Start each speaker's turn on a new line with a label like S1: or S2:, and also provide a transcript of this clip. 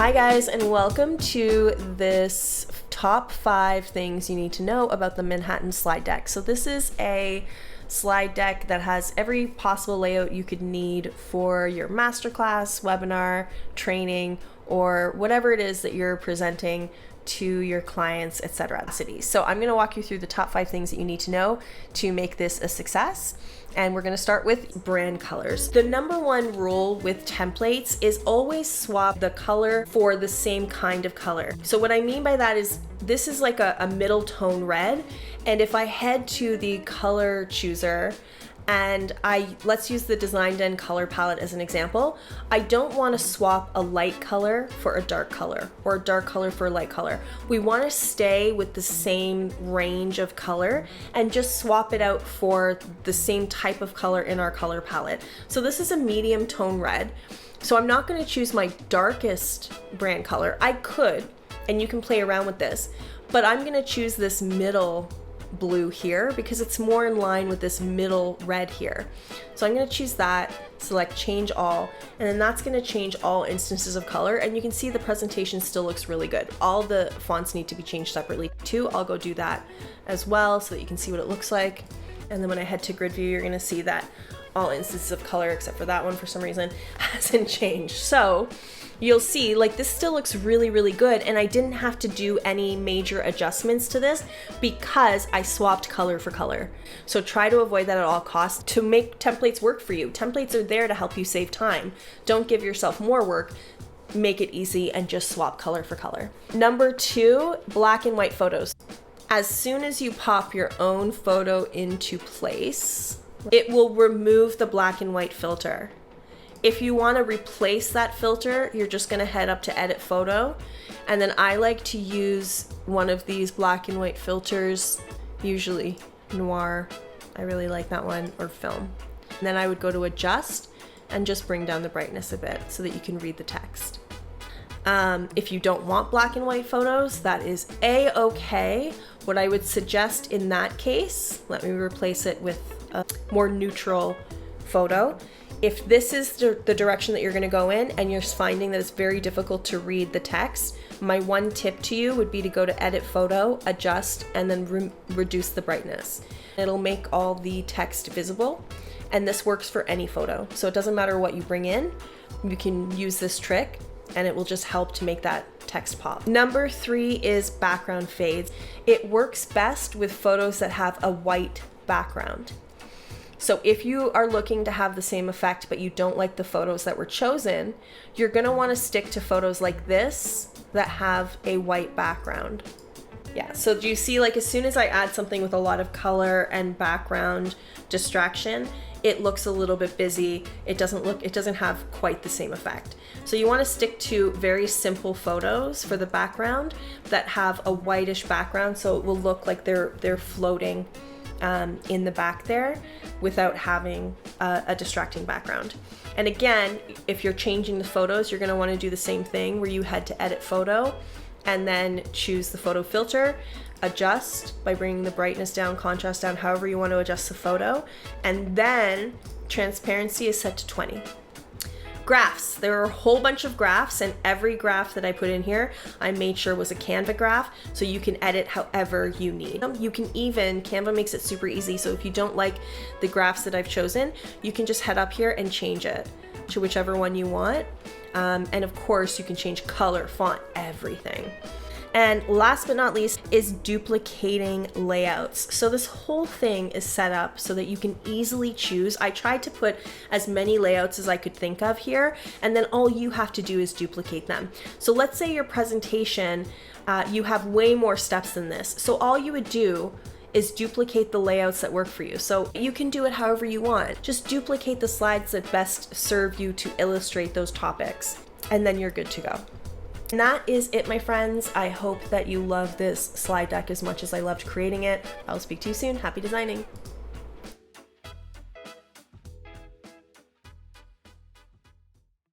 S1: Hi guys, and welcome to this top 5 things you need to know about the Manhattan slide deck. So this is a slide deck that has every possible layout you could need for your masterclass, webinar, training, or whatever it is that you're presenting to your clients, etc. cities. So I'm going to walk you through the top 5 things that you need to know to make this a success. And we're going to start with brand colors. The number one rule with templates is always swap the color for the same kind of color. So what I mean by that is this is like a middle tone red. And if I head to the color chooser and let's use the Design Den color palette as an example. I don't want to swap a light color for a dark color or a dark color for a light color. We want to stay with the same range of color and just swap it out for the same type of color in our color palette. So this is a medium tone red. So I'm not going to choose my darkest brand color. I could, and you can play around with this, but I'm going to choose this middle blue here because it's more in line with this middle red here. So I'm going to choose that, select change all, and then that's going to change all instances of color, and you can see the presentation still looks really good. All the fonts need to be changed separately too. I'll go do that as well so that you can see what it looks like. And then when I head to grid view, you're going to see that all instances of color except for that one for some reason hasn't changed. So you'll see like this still looks really, really good, and I didn't have to do any major adjustments to this because I swapped color for color. So try to avoid that at all costs to make templates work for you. Templates are there to help you save time. Don't give yourself more work. Make it easy and just swap color for color. Number 2, black and white photos. As soon as you pop your own photo into place, it will remove the black and white filter. If you want to replace that filter, you're just going to head up to edit photo. And then I like to use one of these black and white filters, usually noir. I really like that one, or film. And then I would go to adjust and just bring down the brightness a bit so that you can read the text. If you don't want black and white photos, that is a-okay. What I would suggest in that case, let me replace it with a more neutral photo. If this is the direction that you're going to go in and you're finding that it's very difficult to read the text, my one tip to you would be to go to edit photo, adjust, and then reduce the brightness. It'll make all the text visible, and this works for any photo. So it doesn't matter what you bring in, you can use this trick and it will just help to make that text pop. Number 3 is background fades. It works best with photos that have a white background. So if you are looking to have the same effect, but you don't like the photos that were chosen, you're gonna wanna stick to photos like this that have a white background. Yeah, so do you see, like as soon as I add something with a lot of color and background distraction, it looks a little bit busy. It doesn't have quite the same effect. So you wanna stick to very simple photos for the background that have a whitish background, so it will look like they're floating in the back there without having a distracting background. And again, if you're changing the photos, you're going to want to do the same thing where you head to edit photo and then choose the photo filter, adjust by bringing the brightness down, contrast down, however you want to adjust the photo, and then transparency is set to 20. Graphs. There are a whole bunch of graphs, and every graph that I put in here, I made sure was a Canva graph, so you can edit however you need. You can even, Canva makes it super easy, so if you don't like the graphs that I've chosen, you can just head up here and change it to whichever one you want. And of course, you can change color, font, everything. And last but not least is duplicating layouts. So this whole thing is set up so that you can easily choose. I tried to put as many layouts as I could think of here, and then all you have to do is duplicate them. So let's say your presentation, you have way more steps than this. So all you would do is duplicate the layouts that work for you. So you can do it however you want. Just duplicate the slides that best serve you to illustrate those topics, and then you're good to go. And that is it, my friends. I hope that you love this slide deck as much as I loved creating it. I'll speak to you soon. Happy designing.